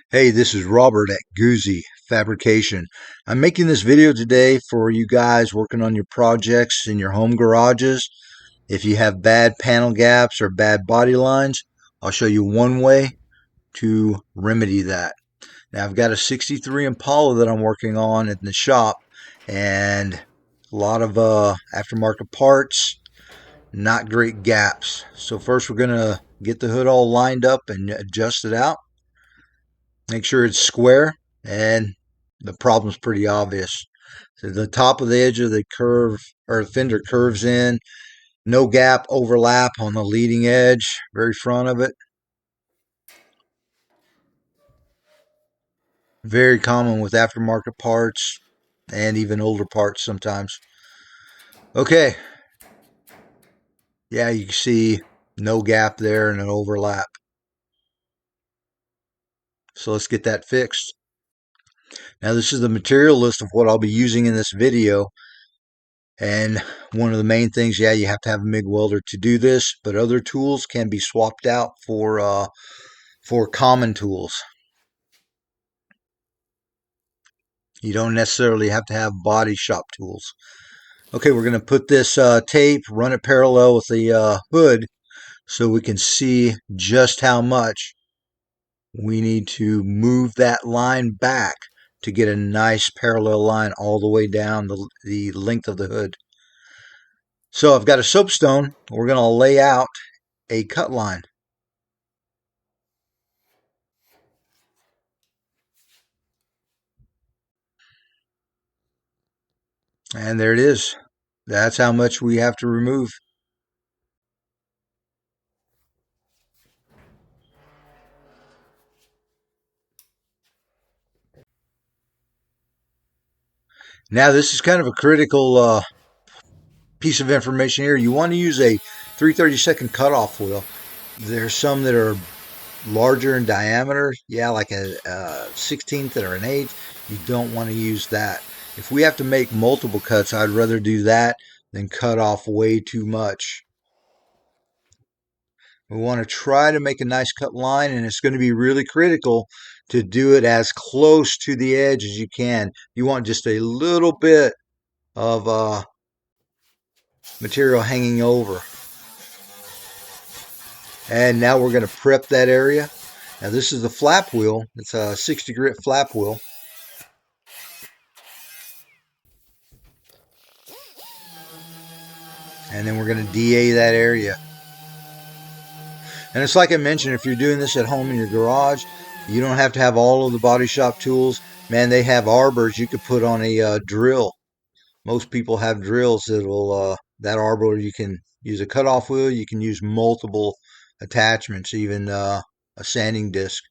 Hey, this is Robert at Guzzi Fabrication. I'm making this video today for you guys working on your projects in your home garages. If you have bad panel gaps or bad body lines, I'll show you one way to remedy that. Now, I've got a 63 Impala that I'm working on in the shop, and a lot of aftermarket parts, not great gaps. So first we're going to get the hood all lined up and adjust it out. Make sure it's square, and the problem's pretty obvious. So the top of the edge of the curve or the fender curves in, no gap overlap on the leading edge, very front of it. Very common with aftermarket parts and even older parts sometimes. Okay, yeah, you can see no gap there and an overlap. So let's get that fixed. Now this is the material list of what I'll be using in this video. And one of the main things, yeah, you have to have a MIG welder to do this, but other tools can be swapped out for common tools. You don't necessarily have to have body shop tools. Okay, we're going to put this tape, run it parallel with the hood so we can see just how much we need to move that line back to get a nice parallel line all the way down the length of the hood. So I've got a soapstone. We're going to lay out a cut line. And there it is. That's how much we have to remove. Now this is kind of a critical piece of information here. You want to use a 3/32 cutoff wheel. There's some that are larger in diameter. Yeah, like a 16th or an 8th. You don't want to use that. If we have to make multiple cuts, I'd rather do that than cut off way too much. We want to try to make a nice cut line, and it's going to be really critical to do it as close to the edge as you can. You want just a little bit of material hanging over. And now we're going to prep that area. Now this is the flap wheel. It's a 60 grit flap wheel. And then we're going to DA that area. And it's like I mentioned, if you're doing this at home in your garage, you don't have to have all of the body shop tools. Man, they have arbors you could put on a drill. Most people have drills that will, that arbor, you can use a cutoff wheel, you can use multiple attachments, even a sanding disc.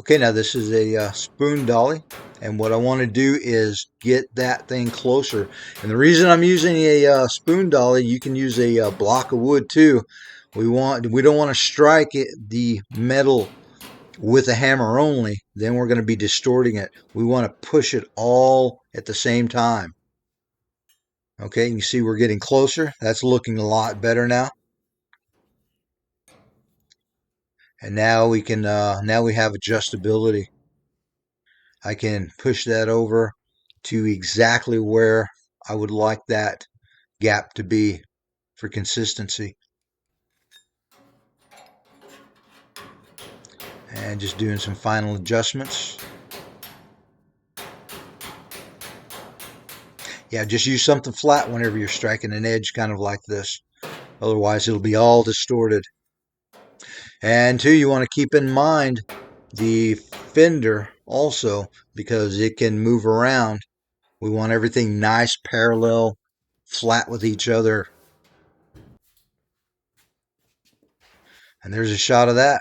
Okay, now this is a spoon dolly, and what I want to do is get that thing closer. And the reason I'm using a spoon dolly, you can use a block of wood too. We don't want to strike the metal with a hammer only. Then we're going to be distorting it. We want to push it all at the same time. Okay, you can see we're getting closer. That's looking a lot better now. And now we can now we have adjustability. I can push that over to exactly where I would like that gap to be for consistency. And just doing some final adjustments. Yeah, just use something flat whenever you're striking an edge kind of like this. Otherwise, it'll be all distorted. And two, you want to keep in mind the fender also, because it can move around. We want everything nice, parallel, flat with each other. And there's a shot of that.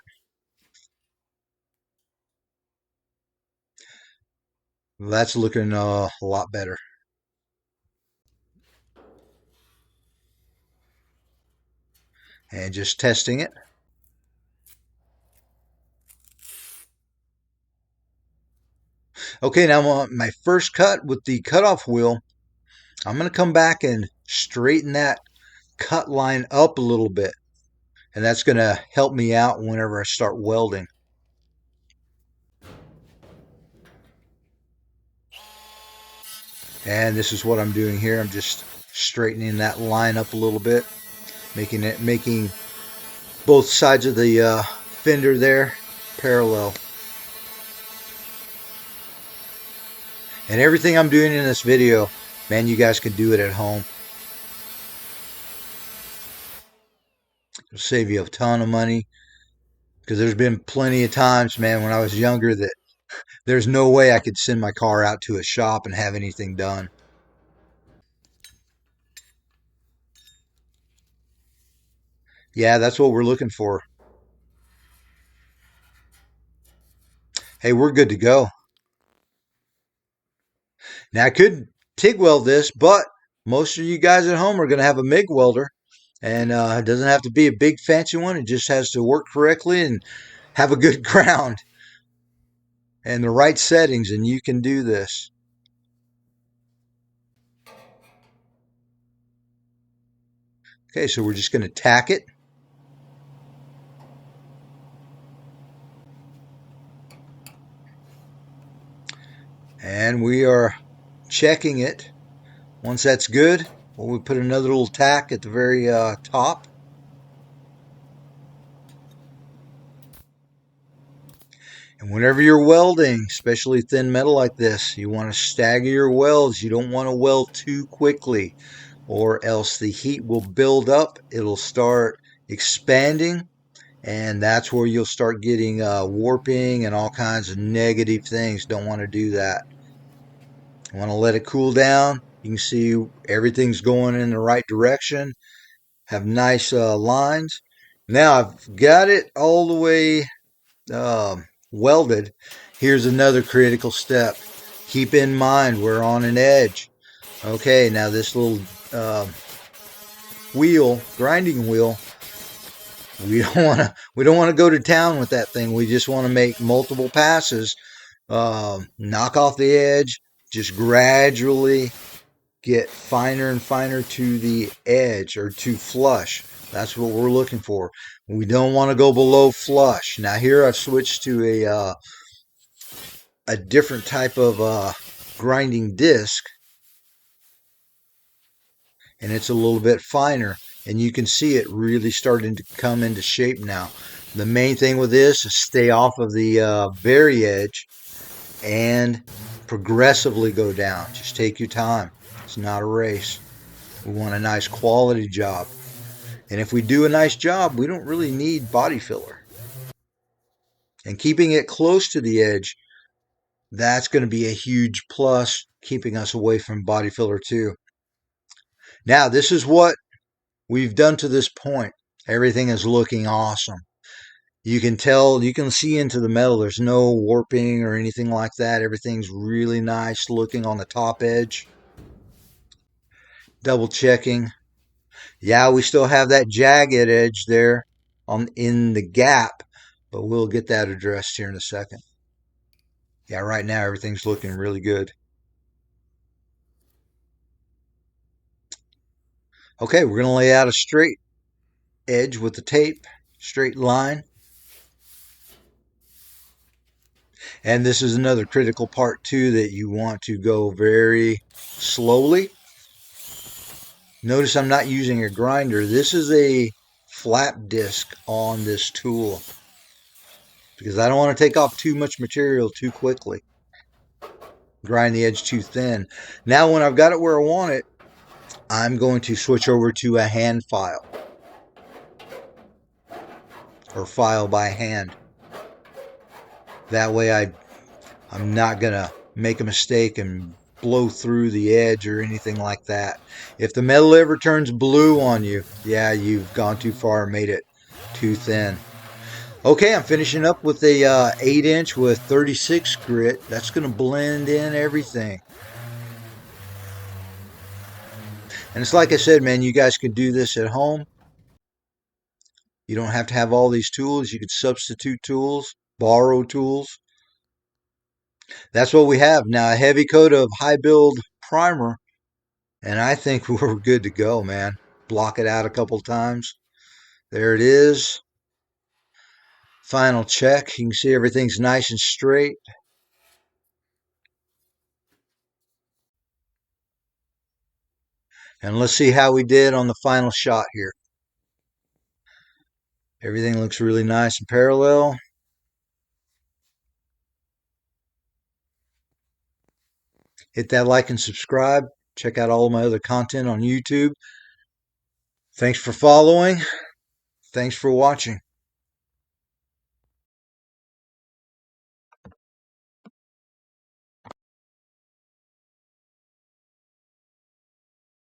That's looking a lot better. And just testing it. Okay, now on my first cut with the cutoff wheel, I'm going to come back and straighten that cut line up a little bit. and that's going to help me out whenever I start welding. And this is what I'm doing here. I'm just straightening that line up a little bit, making both sides of the fender there parallel. And everything I'm doing in this video, man, you guys can do it at home. It'll save you a ton of money, because there's been plenty of times, man, when I was younger that there's no way I could send my car out to a shop and have anything done. Yeah, that's what we're looking for. Hey, we're good to go. Now, I could TIG weld this, but most of you guys at home are going to have a MIG welder. And it doesn't have to be a big fancy one. It just has to work correctly and have a good ground and the right settings, and you can do this. Okay, so we're just going to tack it. And we are checking it. Once that's good, we put another little tack at the very top. And whenever you're welding, especially thin metal like this, you want to stagger your welds. You don't want to weld too quickly, or else the heat will build up. It'll start expanding, and that's where you'll start getting warping and all kinds of negative things. Don't want to do that. You want to let it cool down. You can see everything's going in the right direction. Have nice lines. Now I've got it all the way welded. Here's another critical step. Keep in mind we're on an edge. Okay, now this little grinding wheel, we don't want to go to town with that thing. We just want to make multiple passes, knock off the edge, just gradually get finer and finer to the edge, or to flush. That's what we're looking for. We don't want to go below flush. Now here I've switched to a different type of grinding disc, and it's a little bit finer, and you can see it really starting to come into shape now. The main thing with this is stay off of the very edge and progressively go down. Just take your time. It's not a race. We want a nice quality job. And if we do a nice job, we don't really need body filler. And keeping it close to the edge, that's going to be a huge plus, keeping us away from body filler too. Now, this is what we've done to this point. Everything is looking awesome. You can tell, you can see into the metal. There's no warping or anything like that. Everything's really nice looking on the top edge. Double checking. Yeah, we still have that jagged edge there in the gap, but we'll get that addressed here in a second. Yeah, right now everything's looking really good. Okay, we're going to lay out a straight edge with the tape, straight line. And this is another critical part too, that you want to go very slowly. Notice I'm not using a grinder. This is a flap disc on this tool, because I don't want to take off too much material too quickly. Grind the edge too thin. Now when I've got it where I want it, I'm going to switch over to a hand file, or file by hand. That way I'm not going to make a mistake and blow through the edge or anything like that. If the metal ever turns blue on you, yeah, you've gone too far and made it too thin. Okay, I'm finishing up with a 8-inch with 36 grit. That's going to blend in everything. And it's like I said, man, you guys can do this at home. You don't have to have all these tools. You could substitute tools, borrow tools. That's what we have now, a heavy coat of high build primer, and I think we're good to go, man. Block it out a couple times. There it is. Final check. You can see everything's nice and straight. And let's see how we did on the final shot here. Everything looks really nice and parallel. Hit that like and subscribe. Check out all of my other content on YouTube. Thanks for following. Thanks for watching.